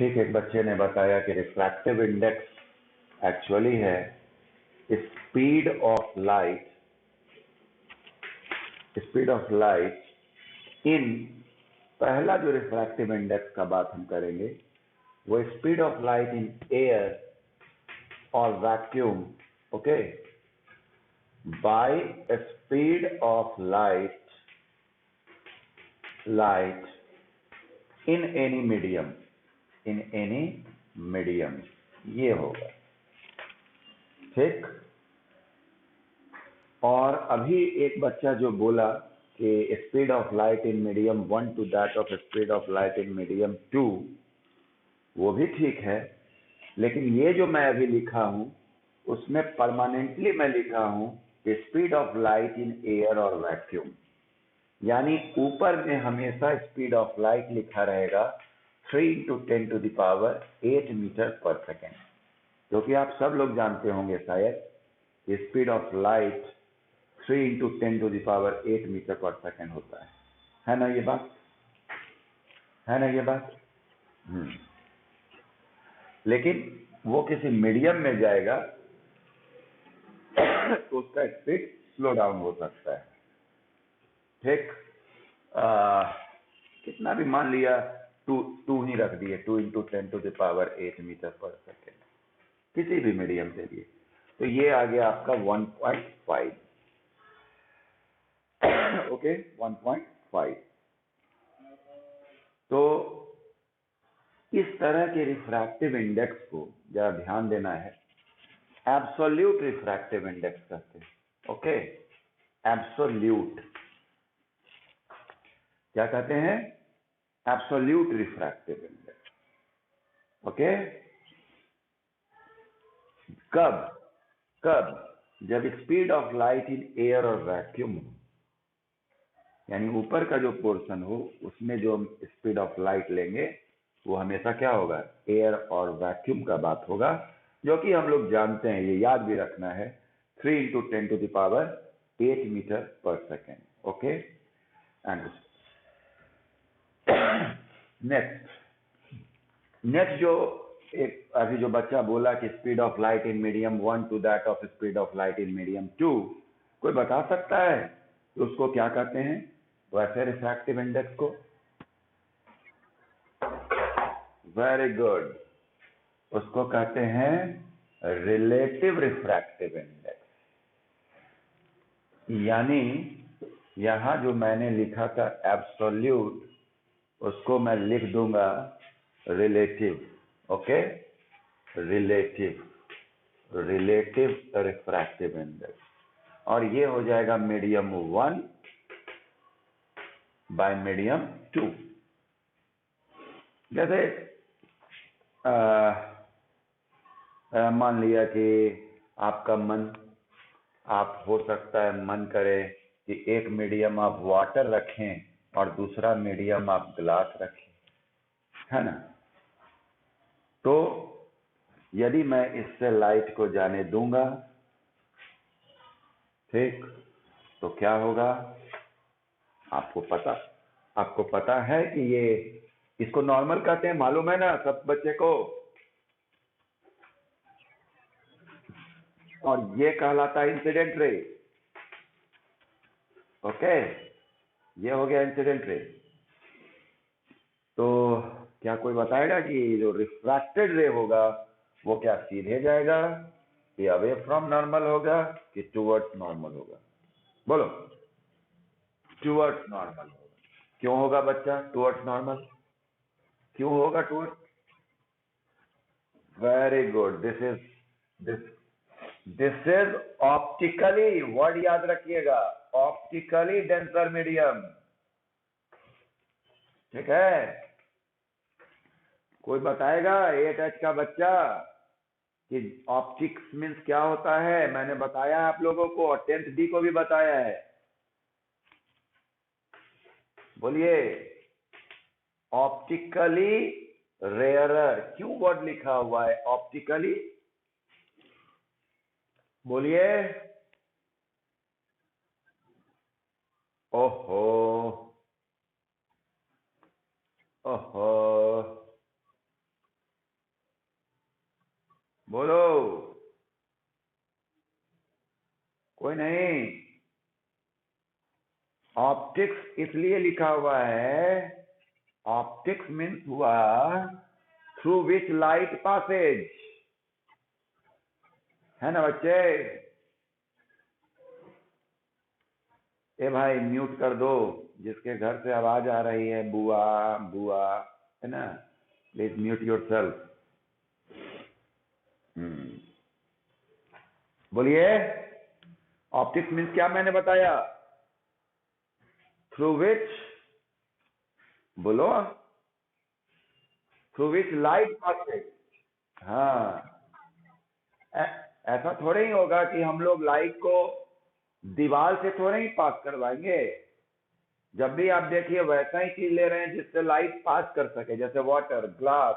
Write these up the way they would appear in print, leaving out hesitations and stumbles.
ठीक एक बच्चे ने बताया कि रिफ्रैक्टिव इंडेक्स एक्चुअली है स्पीड ऑफ लाइट इन, पहला जो रिफ्रैक्टिव इंडेक्स का बात हम करेंगे वो speed of light in air और vacuum, okay, by speed of light in any medium, ये होगा। ठीक। और अभी एक बच्चा जो बोला कि speed of light in medium 1 to that of speed of light in medium 2, वो भी ठीक है, लेकिन ये जो मैं अभी लिखा हूं उसमें परमानेंटली मैं लिखा हूं कि speed of light in air और वैक्यूम, यानी ऊपर में हमेशा स्पीड ऑफ लाइट लिखा रहेगा 3 × 10⁸ मीटर पर सेकेंड, क्योंकि आप सब लोग जानते होंगे शायद कि स्पीड ऑफ लाइट 3 × 10⁸ मीटर पर सेकेंड होता है ना ये बात, लेकिन वो किसी मीडियम में जाएगा तो उसका स्पीड स्लो डाउन हो सकता है। ठीक। कितना भी मान लिया, टू ही रख दिए, 2 × 10⁸ मीटर पर सेकेंड, किसी भी मीडियम से लिए, तो ये आ गया आपका 1.5, ओके, 1.5। तो इस तरह के रिफ्रैक्टिव इंडेक्स को जरा ध्यान देना है, एब्सोल्यूट रिफ्रैक्टिव इंडेक्स कहते हैं, ओके, एब्सोल्यूट, क्या कहते हैं, एब्सोल्यूट रिफ्रैक्टिव इंडेक्स, ओके। कब जब speed of light in air और वैक्यूम हो, यानी ऊपर का जो पोर्शन हो उसमें जो स्पीड ऑफ लाइट लेंगे वो हमेशा क्या होगा, एयर और वैक्यूम का बात होगा, जो कि हम लोग जानते हैं, ये याद भी रखना है, 3 × 10⁸ मीटर पर सेकेंड, ओके। एंड नेक्स्ट जो एक अभी जो बच्चा बोला कि speed of light in medium 1 to that of speed of light in medium 2, कोई बता सकता है कि उसको क्या कहते हैं, वैसे रिफ्रैक्टिव इंडेक्स को? वेरी गुड, उसको कहते हैं रिलेटिव रिफ्रैक्टिव इंडेक्स, यानी यहां जो मैंने लिखा था एब्सोल्यूट, उसको मैं लिख दूंगा relative, okay, relative refractive index, और ये हो जाएगा मीडियम 1 बाय मीडियम 2। जैसे मान लिया कि आपका मन, आप हो सकता है मन करे कि एक मीडियम आप वाटर रखें और दूसरा मीडियम आप ग्लास रखें, है ना, तो यदि मैं इससे लाइट को जाने दूंगा, ठीक, तो क्या होगा, आपको पता है कि ये इसको नॉर्मल कहते हैं, मालूम है ना सब बच्चे को, और ये कहलाता है इंसिडेंट रे, ओके, ये हो गया इंसिडेंट रे। तो क्या कोई बताएगा कि जो रिफ्रैक्टेड रे होगा वो क्या सीधे जाएगा, कि अवे फ्रॉम नॉर्मल होगा, कि टुवर्ड्स नॉर्मल होगा? बोलो, टुवर्ड्स नॉर्मल होगा। क्यों होगा बच्चा टुवर्ड्स नॉर्मल, क्यों होगा towards? Very good, this is optically, word याद रखिएगा, ऑप्टिकली डेंसर मीडियम, ठीक है। कोई बताएगा 8H का बच्चा कि ऑप्टिक्स मीन्स क्या होता है? मैंने बताया आप लोगों को, और 10th D को भी बताया है, बोलिए। ऑप्टिकली रेयरर, क्यों वर्ड लिखा हुआ है ऑप्टिकली, बोलिए। ओहो ओहो, कोई नहीं, ऑप्टिक्स इसलिए लिखा हुआ है, ऑप्टिक्स मीन्स हुआ थ्रू विच लाइट पासेज, है ना बच्चे? ए भाई म्यूट कर दो, जिसके घर से आवाज आ रही है, बुआ बुआ, है ना, प्लीज म्यूट योर सेल्फ। बोलिए, ऑप्टिक्स मीन्स क्या मैंने बताया? थ्रू विच, बोलो, थ्रू विच लाइट पासेज। हाँ, ऐसा थोड़ा ही होगा कि हम लोग लाइट को दीवार से थोड़ा ही पास करवाएंगे। जब भी आप देखिए वैसा ही चीज ले रहे हैं जिससे लाइट पास कर सके, जैसे वाटर, ग्लास,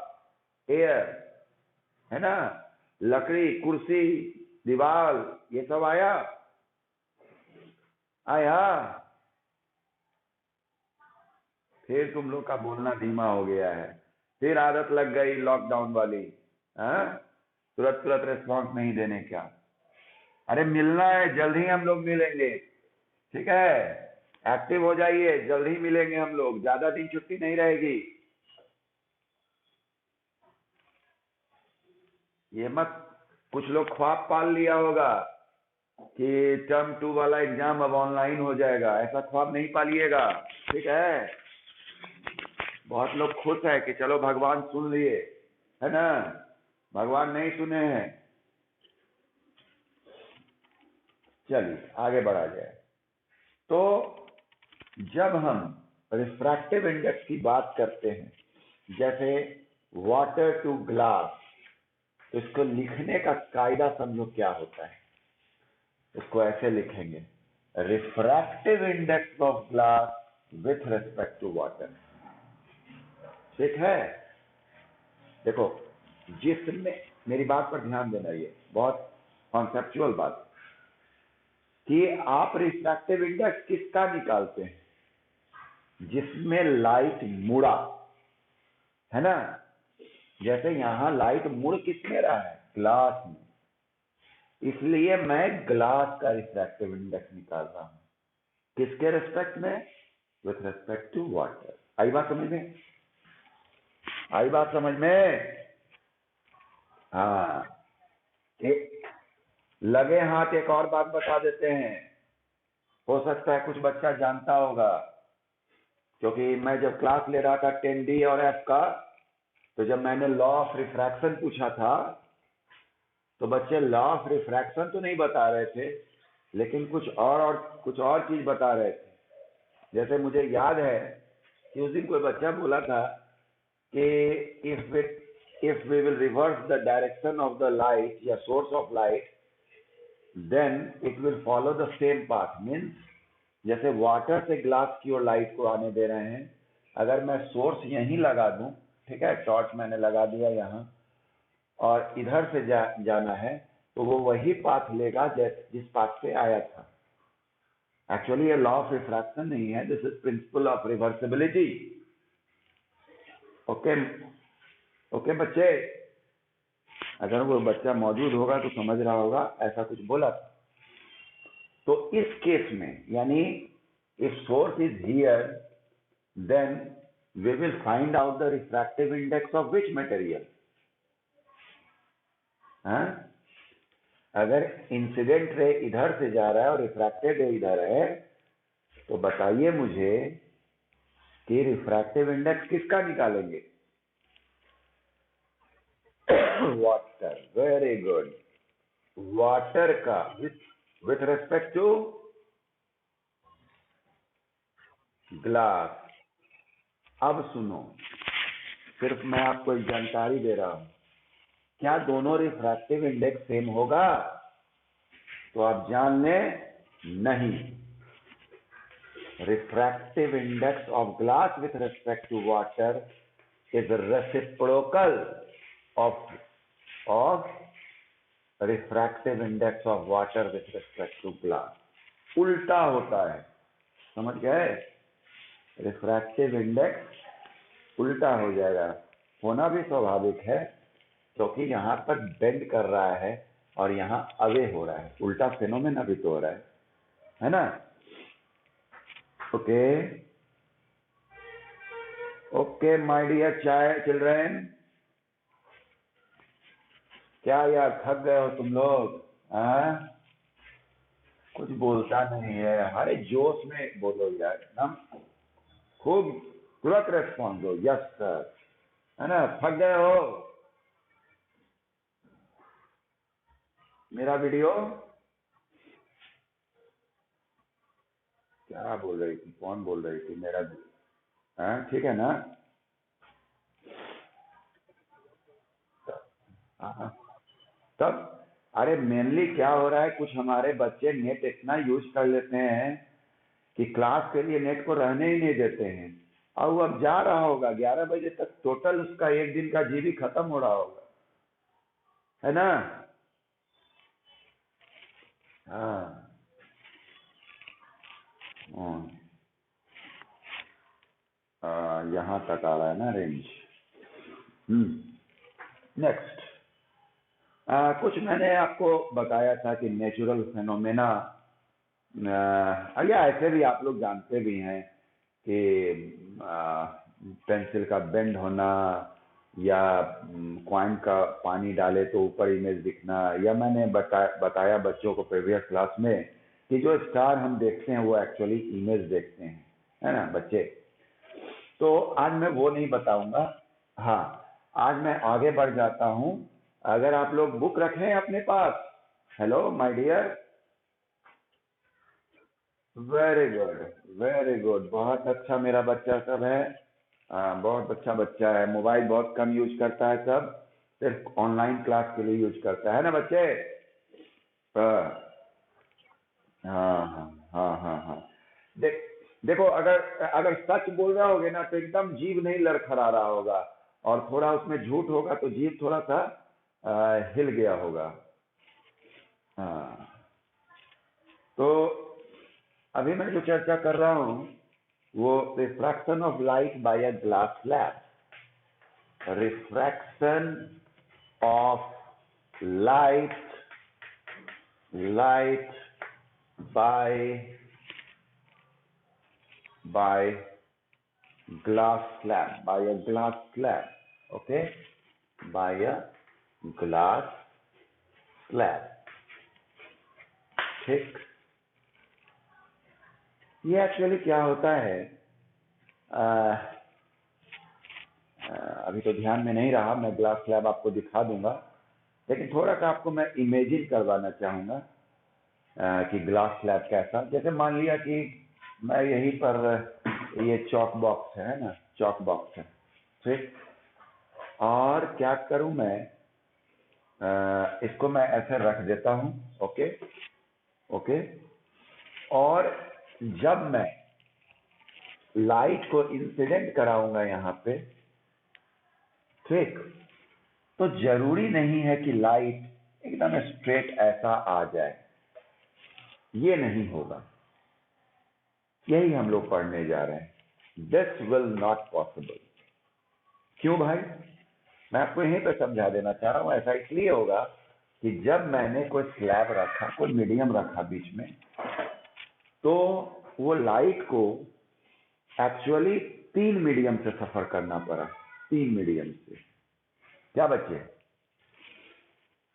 एयर, है ना, लकड़ी, कुर्सी, दीवार, ये सब आया आया। फिर तुम लोग का बोलना धीमा हो गया है, फिर आदत लग गई लॉकडाउन वाली, हाँ, तुरंत तुरंत रिस्पॉन्स नहीं देने का। अरे मिलना है, जल्द ही हम लोग मिलेंगे, ठीक है? एक्टिव हो जाइए, जल्द ही मिलेंगे हम लोग, ज्यादा दिन छुट्टी नहीं रहेगी। ये मत, कुछ लोग ख्वाब पाल लिया होगा कि टर्म 2 वाला एग्जाम अब ऑनलाइन हो जाएगा, ऐसा ख्वाब नहीं पालिएगा, ठीक है? बहुत लोग खुश है कि चलो भगवान सुन लिए, है ना? भगवान नहीं सुने हैं। चलिए आगे बढ़ा जाए। तो जब हम रिफ्रैक्टिव इंडेक्स की बात करते हैं, जैसे वाटर टू ग्लास, तो इसको लिखने का कायदा समझो क्या होता है। इसको ऐसे लिखेंगे, refractive index of glass with respect to water, ठीक है? देखो, जिसमें, मेरी बात पर ध्यान देना, ये बहुत कॉन्सेप्चुअल बात कि आप रिफ्रैक्टिव इंडेक्स किसका निकालते हैं? जिसमें लाइट मुड़ा, है ना? जैसे यहां लाइट मुड़ किसमें रहा है? ग्लास में, इसलिए मैं ग्लास का रिफ्रैक्टिव इंडेक्स निकाल रहा हूं। किसके रिस्पेक्ट में? With respect to water. आई बात समझ में? आई बात समझ में? हाँ, एक लगे हाथ एक और बात बता देते हैं, हो सकता है कुछ बच्चा जानता होगा, क्योंकि मैं जब क्लास ले रहा था 10D और F का, तो जब मैंने लॉ ऑफ रिफ्रैक्शन पूछा था, तो बच्चे लॉ ऑफ रिफ्रैक्शन तो नहीं बता रहे थे, लेकिन कुछ और चीज बता रहे थे। जैसे मुझे याद है कि उस दिन कोई बच्चा बोला था कि if we will reverse the direction of the light या source of light, then it will follow the same path. Means जैसे वाटर से ग्लास की ओर लाइट को आने दे रहे हैं, अगर मैं सोर्स यहीं लगा दूं, ठीक है, टॉर्च मैंने लगा दिया यहाँ, और इधर से जाना है, तो वो वही पाथ लेगा जिस पाथ से आया था। एक्चुअली ये लॉ ऑफ रिफ्रैक्शन नहीं है, this is principle of reversibility. Okay okay बच्चे, अगर वो बच्चा मौजूद होगा तो समझ रहा होगा, ऐसा कुछ बोला था। तो इस केस में, यानी if source is here, then we will find out the refractive index of which material. अगर इंसिडेंट रे इधर से जा रहा है और रिफ्रैक्टेड रे इधर है, तो बताइए मुझे कि रिफ्रैक्टिव इंडेक्स किसका निकालेंगे? वाटर, वेरी गुड, वाटर का विथ रिस्पेक्ट टू ग्लास। अब सुनो, सिर्फ मैं आपको एक जानकारी दे रहा हूं, क्या दोनों रिफ्रैक्टिव इंडेक्स सेम होगा? तो आप जान लें, नहीं। Refractive index of glass with respect to water is reciprocal of refractive index of water with respect to glass. उल्टा होता है, समझ गए? रिफ्रैक्टिव इंडेक्स उल्टा हो जाएगा, होना भी स्वाभाविक है, क्योंकि यहां पर बेंड कर रहा है, और यहाँ अवे हो रहा है, उल्टा फेनोमेना भी तो हो रहा है ना? Okay okay my dear child children, क्या यार थक गए हो तुम लोग? हाँ, कुछ बोलता नहीं है, हरे जोश में बोलो यार एकदम, खूब तुरंत रेस्पॉन्स दो, यस सर, है ना? थक गए हो? मेरा वीडियो क्या बोल रही थी, कौन बोल रही थी मेरा? हाँ ठीक है ना? हाँ, तब अरे मेनली क्या हो रहा है, कुछ हमारे बच्चे नेट इतना यूज कर लेते हैं कि क्लास के लिए नेट को रहने ही नहीं देते हैं, और वो अब जा रहा होगा 11 बजे तक, टोटल उसका एक दिन का जीबी खत्म हो रहा होगा, है ना? हाँ हाँ, यहाँ तक आ रहा है ना रेंज। नेक्स्ट, कुछ मैंने आपको बताया था कि नेचुरल फेनोमेना, या ऐसे भी आप लोग जानते भी हैं कि पेंसिल का बेंड होना, या कॉइन का पानी डाले तो ऊपर इमेज दिखना, या मैंने बताया बच्चों को प्रीवियस क्लास में कि जो स्टार हम देखते हैं वो एक्चुअली इमेज देखते हैं, है ना बच्चे? तो आज मैं वो नहीं बताऊंगा। हाँ, आज मैं आगे बढ़ जाता हूँ। अगर आप लोग बुक रखें अपने पास, hello my dear, very good, very good, बहुत अच्छा मेरा बच्चा सब है। बहुत अच्छा बच्चा है, मोबाइल बहुत कम यूज करता है, सब सिर्फ ऑनलाइन क्लास के लिए यूज करता है ना बच्चे? हाँ हाँ हाँ हाँ हाँ हाँ। देख देखो, अगर अगर सच बोल रहे होगे ना तो एकदम जीभ नहीं लड़खड़ा रहा होगा, और थोड़ा उसमें झूठ होगा तो जीभ थोड़ा सा हिल गया होगा। हाँ, तो अभी मैं जो चर्चा कर रहा हूँ वो refraction of light by a glass slab, refraction of light light by by glass slab, by a glass slab, okay, by a glass slab, ठीक। ये एक्चुअली क्या होता है, आ, अभी तो ध्यान में नहीं रहा, मैं ग्लास स्लैब आपको दिखा दूंगा, लेकिन थोड़ा सा आपको मैं इमेजिन करवाना चाहूंगा कि ग्लास स्लैब कैसा, जैसे मान लिया कि मैं यहीं पर, ये चॉक बॉक्स है ना, चॉक बॉक्स है, ठीक, और क्या करूं मैं, इसको मैं ऐसे रख देता हूं, ओके ओके, और जब मैं लाइट को इंसिडेंट कराऊंगा यहां पे, ठीक, तो जरूरी नहीं है कि लाइट एकदम स्ट्रेट ऐसा आ जाए, ये नहीं होगा, यही हम लोग पढ़ने जा रहे हैं। This will not possible. क्यों भाई? मैं आपको यहीं पे समझा देना चाह रहा हूं, ऐसा इसलिए होगा कि जब मैंने कोई स्लैब रखा, कोई मीडियम रखा बीच में, तो वो लाइट को एक्चुअली 3 मीडियम से सफर करना पड़ा, 3 मीडियम से। क्या बच्चे?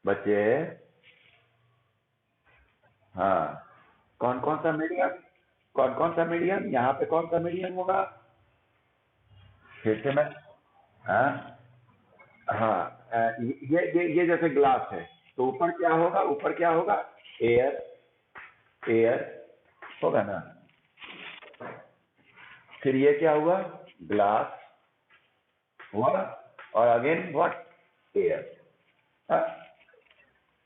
बच्चे, हाँ, कौन कौन सा मीडियम? कौन कौन सा मीडियम? यहाँ पे कौन सा मीडियम होगा? फिर से मैं, हाँ हाँ, ये जैसे ग्लास है, तो ऊपर क्या होगा? ऊपर क्या होगा? एयर, एयर होगा ना। फिर ये क्या हुआ? ग्लास हुआ, और again what? Air,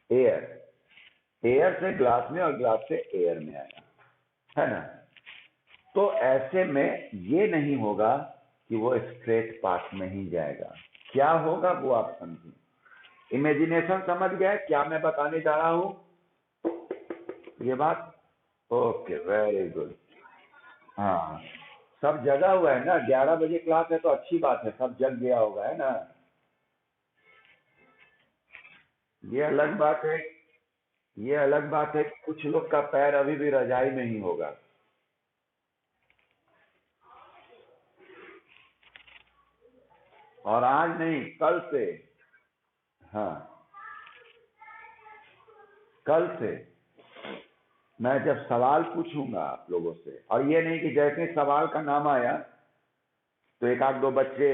air, air से ग्लास में और ग्लास से एयर में आया, है ना? तो ऐसे में ये नहीं होगा कि वो स्ट्रेट पाथ में ही जाएगा। क्या होगा वो आप समझिए, इमेजिनेशन समझ गए क्या मैं बताने जा रहा हूं? ये बात, ओके, वेरी गुड। हाँ, सब जगा हुआ है ना, 11 बजे क्लास है तो अच्छी बात है, सब जग गया होगा, है ना? ये अलग बात है, ये अलग बात है कि कुछ लोग का पैर अभी भी रजाई में ही होगा। और आज नहीं, कल से। हाँ, कल से मैं जब सवाल पूछूंगा आप लोगों से, और ये नहीं कि जैसे सवाल का नाम आया तो एक आध दो बच्चे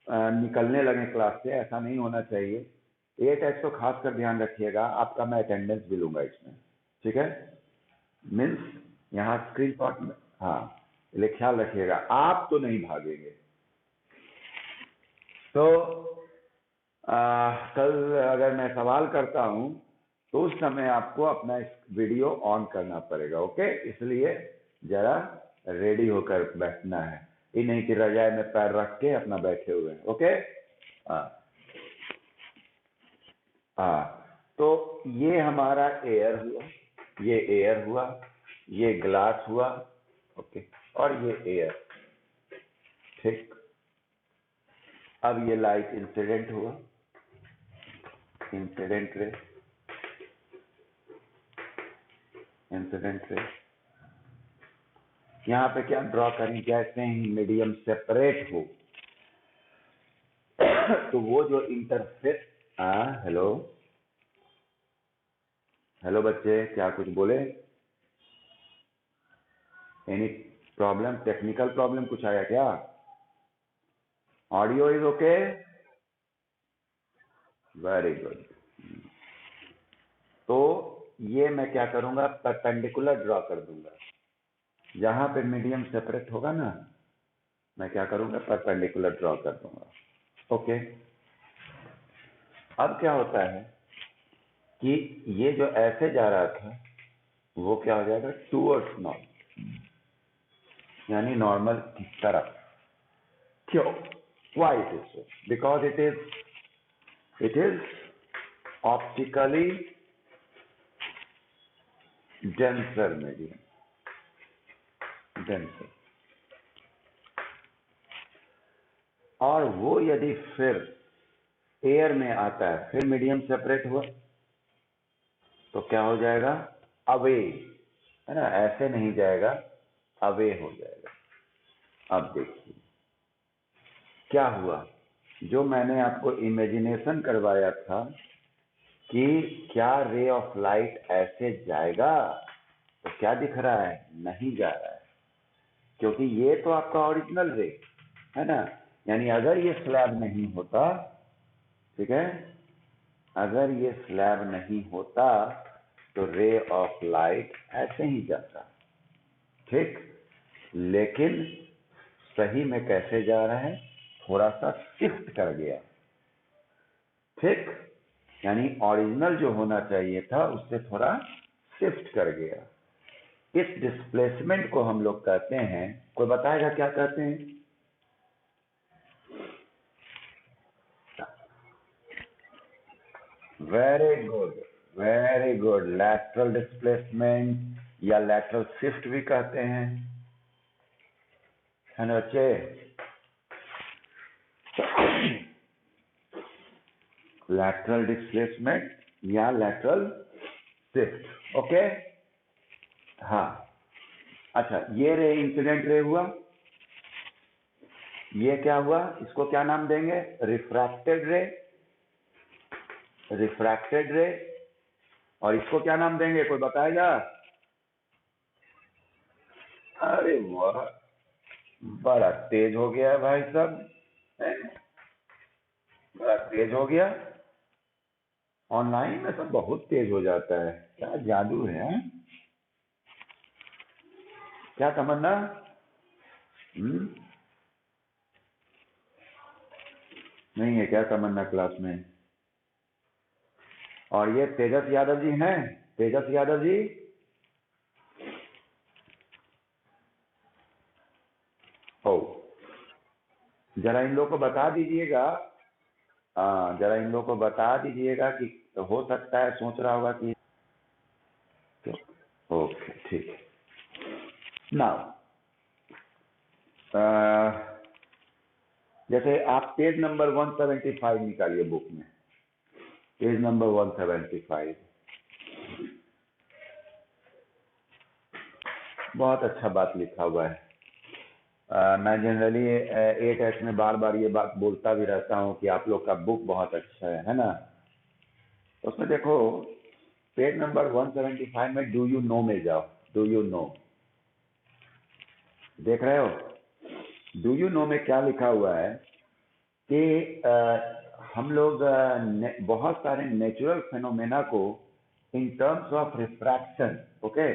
निकलने लगे क्लास से, ऐसा नहीं होना चाहिए। ये टेस्ट तो खास कर ध्यान रखिएगा, आपका मैं अटेंडेंस भी लूंगा इसमें, ठीक है? मीन्स यहाँ स्क्रीन शॉट में, हाँ, इसलिए ख्याल रखिएगा, आप तो नहीं भागेंगे। तो कल अगर मैं सवाल करता हूं तो उस समय आपको अपना वीडियो ऑन करना पड़ेगा, ओके? इसलिए जरा रेडी होकर बैठना है, ये नहीं कि रजाई में पैर रख के अपना बैठे हुए हैं, ओके? हाँ हाँ। तो ये हमारा एयर हुआ, ये एयर हुआ, ये ग्लास हुआ, ओके, और ये एयर, ठीक। अब ये लाइट इंसिडेंट हुआ, इंसिडेंट रे, इंसिडेंट रे। यहाँ पे क्या ड्रॉ करें? जैसे ही मीडियम सेपरेट हो तो वो जो इंटरफेस, हेलो हेलो बच्चे, क्या कुछ बोले? एनी प्रॉब्लम, टेक्निकल प्रॉब्लम कुछ आया क्या? Audio is okay? Very good. तो ये मैं क्या करूंगा, परपेंडिकुलर ड्रॉ कर दूंगा। जहां पे मीडियम सेपरेट होगा ना, मैं क्या करूंगा, परपेंडिकुलर ड्रॉ कर दूंगा, ओके? अब क्या होता है कि ये जो ऐसे जा रहा था वो क्या हो जाएगा, टूवर्ड्स नॉर्थ, यानी नॉर्मल की तरफ। क्यों? Why it is so? Because it is optically denser medium, denser. और वो यदि फिर एयर में आता है, फिर मीडियम सेपरेट हुआ तो क्या हो जाएगा, अवे, है ना? ऐसे नहीं जाएगा, अवे हो जाएगा। अब देखिए क्या हुआ, जो मैंने आपको इमेजिनेशन करवाया था कि क्या रे ऑफ लाइट ऐसे जाएगा, तो क्या दिख रहा है, नहीं जा रहा है, क्योंकि ये तो आपका ओरिजिनल रे है ना। यानी अगर ये स्लैब नहीं होता, ठीक है, अगर ये स्लैब नहीं होता तो रे ऑफ लाइट ऐसे ही जाता, ठीक। लेकिन सही में कैसे जा रहा है, थोड़ा सा शिफ्ट कर गया, ठीक। यानी ओरिजिनल जो होना चाहिए था उससे थोड़ा शिफ्ट कर गया। इस डिस्प्लेसमेंट को हम लोग कहते हैं, कोई बताएगा क्या कहते हैं? Very good, very good, lateral displacement या लैटरल शिफ्ट भी कहते हैं, है ना बच्चे? लैटरल डिस्प्लेसमेंट या लैटरल शिफ्ट, ओके। हाँ, अच्छा, ये रे इंसिडेंट रे हुआ, ये क्या हुआ, इसको क्या नाम देंगे, रिफ्रैक्टेड रे, रिफ्रैक्टेड रे। और इसको क्या नाम देंगे, कोई बताएगा? अरे वाह, बड़ा तेज हो गया है भाई साहब, बड़ा तेज हो गया। ऑनलाइन में सब बहुत तेज हो जाता है, क्या जादू है? क्या तमन्ना? हम्म, नहीं है क्या तमन्ना क्लास में? और ये तेजस यादव जी हैं, तेजस यादव जी, ओ, जरा इन लोगों को बता दीजिएगा, जरा इन लोगों को बता दीजिएगा कि हो सकता है सोच रहा होगा कि, ओके ठीक है। नाउ जैसे आप पेज नंबर 175 निकालिए बुक में, पेज नंबर 175। बहुत अच्छा बात लिखा हुआ है। मैं जनरली 8H में बार बार ये बात बोलता भी रहता हूँ कि आप लोग का बुक बहुत अच्छा है ना। तो उसमें देखो, पेज नंबर 175 में डू यू नो में जाओ। डू यू नो, देख रहे हो? डू यू नो में क्या लिखा हुआ है कि हम लोग बहुत सारे नेचुरल फिनोमेना को in terms of refraction, okay,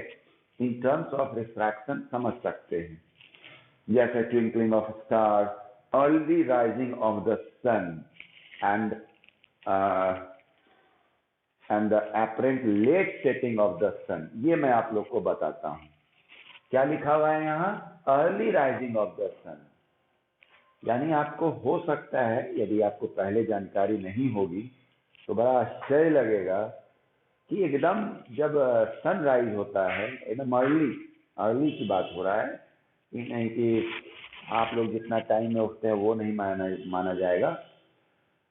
in terms of refraction समझ सकते हैं। जैसे twinkling of star, early rising of the sun and the apparent late setting of the sun. ये मैं आप लोग को बताता हूँ। क्या लिखा हुआ है यहाँ? अर्ली राइजिंग ऑफ द सन। यानी आपको हो सकता है, यदि आपको पहले जानकारी नहीं होगी तो बड़ा आश्चर्य लगेगा कि एकदम जब सनराइज होता है, एकदम अर्ली अर्ली की बात हो रहा है, ये नहीं कि आप लोग जितना टाइम में उठते हैं वो नहीं माना जाएगा।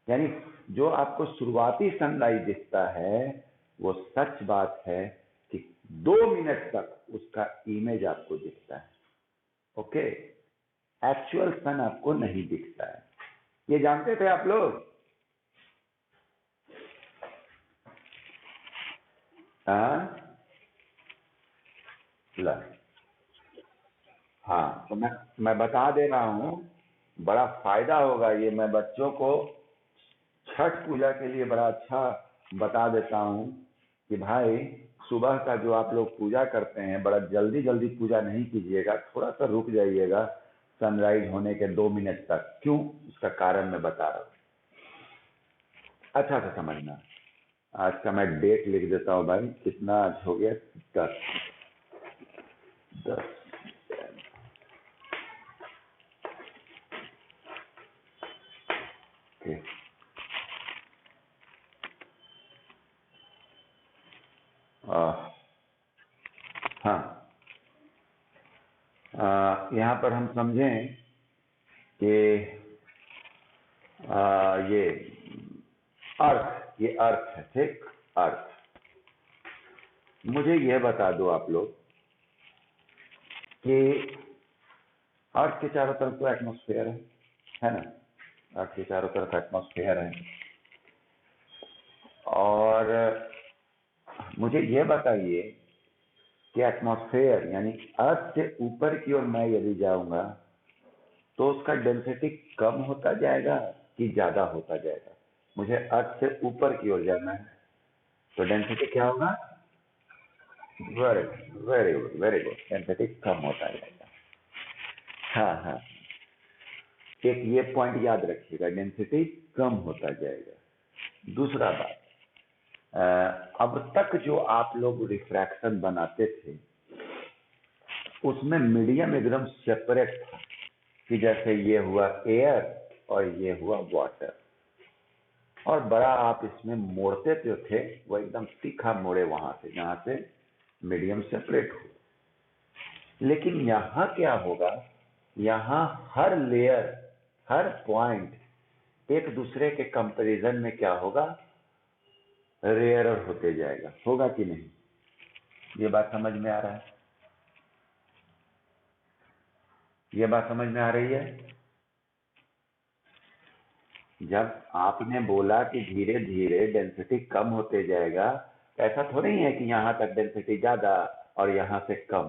यानी जो आपको शुरुआती सनराइज दिखता है वो सच बात है कि 2 मिनट तक उसका इमेज आपको दिखता है, ओके। एक्चुअल सन आपको नहीं दिखता है। ये जानते थे आप लोग? हाँ, तो मैं बता दे रहा हूँ, बड़ा फायदा होगा ये। मैं बच्चों को छठ पूजा के लिए बड़ा अच्छा बता देता हूँ कि भाई सुबह का जो आप लोग पूजा करते हैं, बड़ा जल्दी जल्दी पूजा नहीं कीजिएगा, थोड़ा सा रुक जाइएगा सनराइज होने के 2 मिनट तक। क्यों? उसका कारण मैं बता रहा हूँ, अच्छा से समझना। आज का मैं डेट लिख देता हूँ भाई, कितना आज हो गया? 10 ओके। हाँ, यहाँ पर हम समझें कि ये अर्थ, ये अर्थ है, ठीक? अर्थ। मुझे यह बता दो आप लोग कि अर्थ के चारों तरफ तो एटमॉस्फेयर है ना? अर्थ के चारों तरफ एटमॉस्फेयर है। और मुझे यह बताइए कि एटमॉस्फेयर यानी अर्थ से ऊपर की ओर मैं यदि जाऊंगा तो उसका डेंसिटी कम होता जाएगा कि ज्यादा होता जाएगा? मुझे अर्थ से ऊपर की ओर जाना है तो डेंसिटी क्या होगा? Very very good, very good. Density कम होता जाएगा। हाँ हाँ, एक ये पॉइंट याद रखिएगा, डेंसिटी कम होता जाएगा। दूसरा बात, अब तक जो आप लोग रिफ्रैक्शन बनाते थे उसमें मीडियम एकदम सेपरेट था कि जैसे ये हुआ एयर और ये हुआ वाटर, और बड़ा आप इसमें मोड़ते जो थे वो एकदम तीखा मोड़े वहां से जहां से मीडियम सेपरेट हो। लेकिन यहाँ क्या होगा? यहाँ हर लेयर, हर पॉइंट एक दूसरे के कंपैरिजन में क्या होगा? रेयरर होते जाएगा। होगा कि नहीं? ये बात समझ में आ रहा है? ये बात समझ में आ रही है? जब आपने बोला कि धीरे धीरे डेंसिटी कम होते जाएगा, ऐसा थोड़ी है कि यहाँ तक डेंसिटी ज्यादा और यहाँ से कम।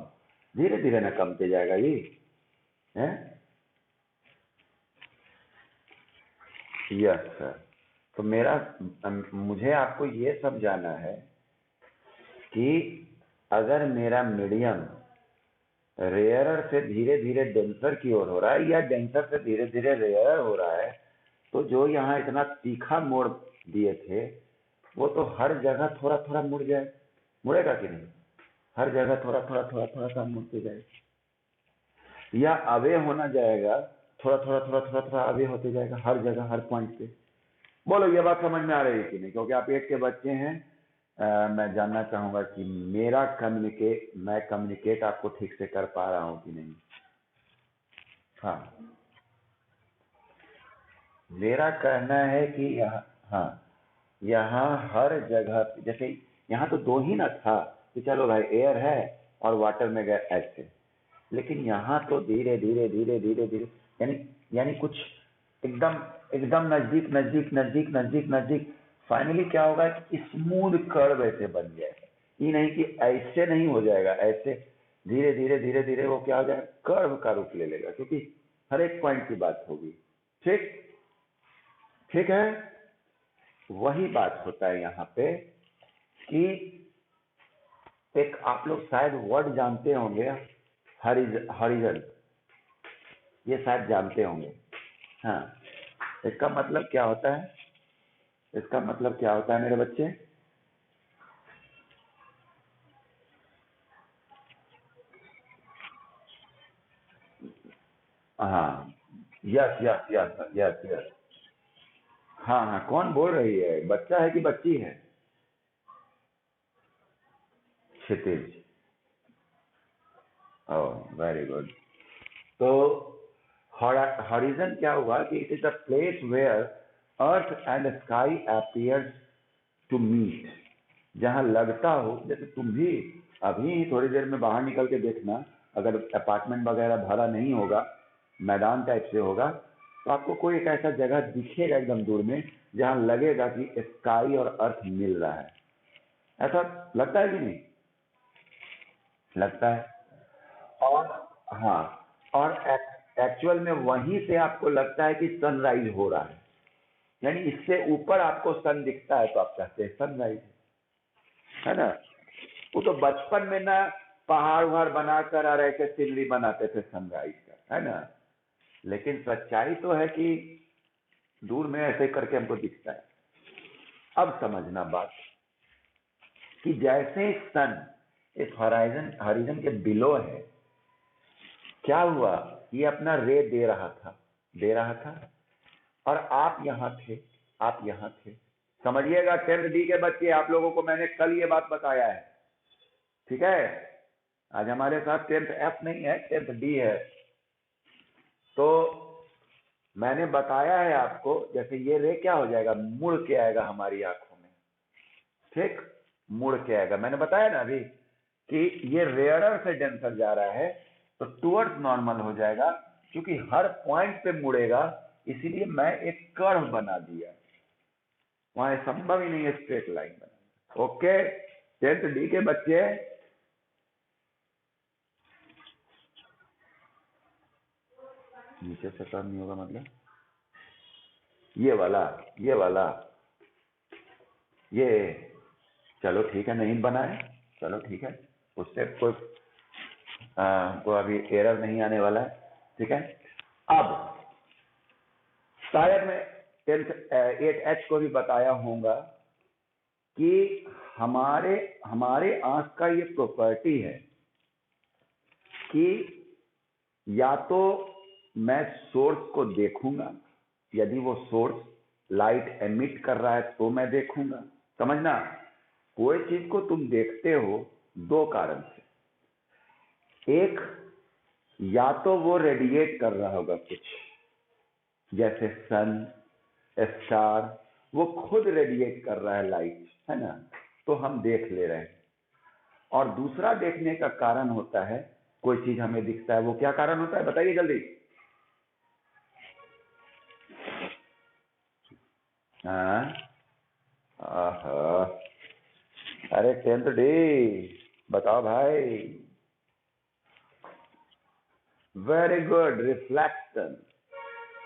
धीरे धीरे ना कमते जाएगा ये है। Yes sir. तो मुझे आपको ये समझाना है कि अगर मेरा मीडियम रेयरर से धीरे धीरे डेंसर की ओर हो रहा है या डेंसर से धीरे धीरे रेयरर हो रहा है, तो जो यहाँ इतना तीखा मोड़ दिए थे वो तो हर जगह थोड़ा थोड़ा मुड़ जाए। मुड़ेगा कि नहीं? हर जगह थोड़ा थोड़ा थोड़ा थोड़ा सा मुड़ते जाएगा, या अवे होना जाएगा, थोड़ा थोड़ा थोड़ा थोड़ा थोड़ा अवे होते जाएगा हर जगह, हर पॉइंट पे। बोलो ये बात समझ में आ रही है कि नहीं? क्योंकि आप 8 के बच्चे हैं, मैं जानना चाहूंगा कि मैं कम्युनिकेट आपको ठीक से कर पा रहा हूं कि नहीं। हाँ, मेरा कहना है कि यहाँ, हाँ, यहाँ हर जगह, जैसे यहाँ तो 2 ही ना था कि चलो भाई एयर है और वाटर में गए ऐसे। लेकिन यहाँ तो धीरे धीरे धीरे धीरे धीरे, यानी यानी कुछ एकदम एकदम नजदीक नजदीक नजदीक नजदीक नजदीक, फाइनली क्या होगा कि स्मूथ कर्व ऐसे बन जाएगा। ये नहीं कि ऐसे नहीं हो जाएगा, ऐसे धीरे धीरे धीरे धीरे वो क्या हो जाएगा, कर्व का रूप ले लेगा, क्योंकि हर एक पॉइंट की बात होगी। ठीक ठीक है, वही बात होता है यहाँ पे कि एक आप लोग शायद वर्ड जानते होंगे, हॉरिजन, ये शायद जानते होंगे। हाँ, इसका मतलब क्या होता है, इसका मतलब क्या होता है मेरे बच्चे? हाँ, yes yes yes yes yes. हाँ हाँ, कौन बोल रही है, बच्चा है कि बच्ची है? क्षितिज। Oh very good. तो हॉरिजन क्या हुआ कि it is the place where earth and sky appears to meet. जहां लगता हो, जैसे तुम भी अभी थोड़ी देर में बाहर निकल के देखना, अगर अपार्टमेंट वगैरह भरा नहीं होगा, मैदान टाइप से होगा, तो आपको कोई एक ऐसा जगह दिखेगा एकदम दूर में जहां लगेगा कि स्काई और अर्थ मिल रहा है। ऐसा लगता है कि नहीं? लगता है। और हाँ, और एक्चुअल में वहीं से आपको लगता है कि सनराइज हो रहा है, यानी इससे ऊपर आपको सन दिखता है तो आप कहते हैं सनराइज है ना। वो तो बचपन में ना पहाड़ वहाड़ बनाकर और ऐसे सीनरी बनाते थे सनराइज का, है ना। लेकिन सच्चाई तो है कि दूर में ऐसे करके हमको दिखता है। अब समझना बात कि जैसे सन इस हॉराइजन हॉरिजन के बिलो है, क्या हुआ, ये अपना रे दे रहा था, और आप यहाँ थे, आप यहाँ थे। समझिएगा 10th डी के बच्चे, आप लोगों को मैंने कल ये बात बताया है, ठीक है। आज हमारे साथ 10th एफ नहीं है, 10th डी है। तो मैंने बताया है आपको, जैसे ये रे क्या हो जाएगा, मुड़ के आएगा हमारी आंखों में, ठीक, मुड़ के आएगा। मैंने बताया ना अभी कि ये रेयरर से डेंसर जा रहा है, तो टूवर्ड्स नॉर्मल हो जाएगा, क्योंकि हर पॉइंट पे मुड़ेगा, इसीलिए मैं एक कर्व बना दिया। वहां संभव ही नहीं है स्ट्रेट लाइन बना। ओके 10th डी के बच्चे, नीचे से कर्व नहीं होगा मतलब ये वाला, ये वाला, ये, चलो ठीक है, नहीं बनाए, चलो ठीक है, उससे कोई को अभी एरर नहीं आने वाला है, ठीक है। अब शायद मैं 8H को भी बताया होगा कि हमारे हमारे आंख का ये प्रॉपर्टी है कि या तो मैं सोर्स को देखूंगा, यदि वो सोर्स लाइट एमिट कर रहा है तो मैं देखूंगा। समझना, कोई चीज को तुम देखते हो दो कारण से, एक, या तो वो रेडिएट कर रहा होगा कुछ, जैसे सन, स्टार, वो खुद रेडिएट कर रहा है लाइट, है ना, तो हम देख ले रहे हैं। और दूसरा देखने का कारण होता है, कोई चीज हमें दिखता है, वो क्या कारण होता है बताइए जल्दी। हाँ, आहा, अरे 10th डे, बताओ भाई। Very good, reflection.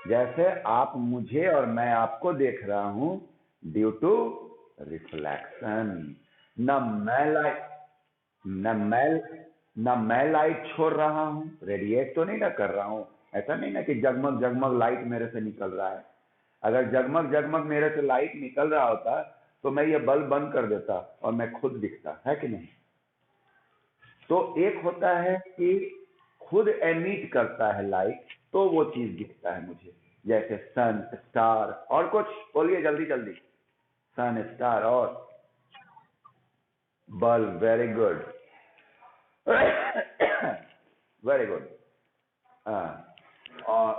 जैसे आप मुझे और मैं आपको देख रहा हूं, ड्यू टू रिफ्लेक्शन। न मैं लाइट न मैं न मैं लाइट छोड़ रहा हूं, रेडिएट तो नहीं ना कर रहा हूं। ऐसा नहीं ना कि जगमग जगमग लाइट मेरे से निकल रहा है। अगर जगमग जगमग मेरे से लाइट निकल रहा होता तो मैं ये बल्ब बंद कर देता और मैं खुद दिखता, है कि नहीं। तो एक होता है कि खुद एमिट करता है लाइट, तो वो चीज दिखता है मुझे, जैसे सन, स्टार, और कुछ बोलिए जल्दी जल्दी। सन, स्टार और bulb, very good. Very good. और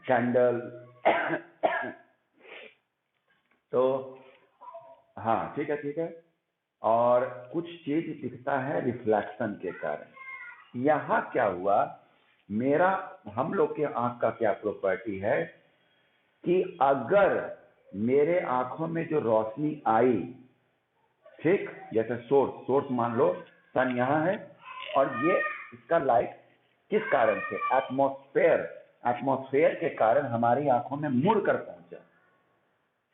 कैंडल। तो हाँ ठीक है ठीक है। और कुछ चीज दिखता है रिफ्लेक्शन के कारण। यहाँ क्या हुआ, हम लोग के आंख का क्या प्रॉपर्टी है कि अगर मेरे आंखों में जो रोशनी आई, ठीक, जैसे सोर्स मान लो सन यहाँ है और ये इसका लाइट किस कारण से, एटमॉस्फेयर के कारण हमारी आंखों में मुड़ कर पहुंचा,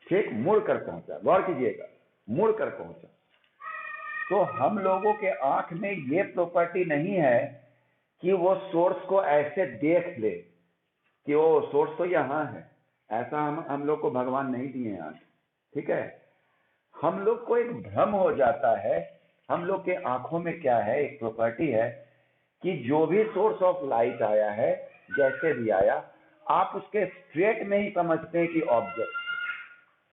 ठीक, मुड़ कर पहुंचा, गौर कीजिएगा, मुड़ कर पहुंचा। तो हम लोगों के आंख में ये प्रॉपर्टी नहीं है कि वो सोर्स को ऐसे देख ले कि वो सोर्स तो यहाँ है, ऐसा हम लोग को भगवान नहीं दिए आंख, ठीक है। हम लोग को एक भ्रम हो जाता है। हम लोग के आंखों में क्या है, एक प्रॉपर्टी है कि जो भी सोर्स ऑफ लाइट आया है, जैसे भी आया, आप उसके स्ट्रेट में ही समझते हैं कि ऑब्जेक्ट,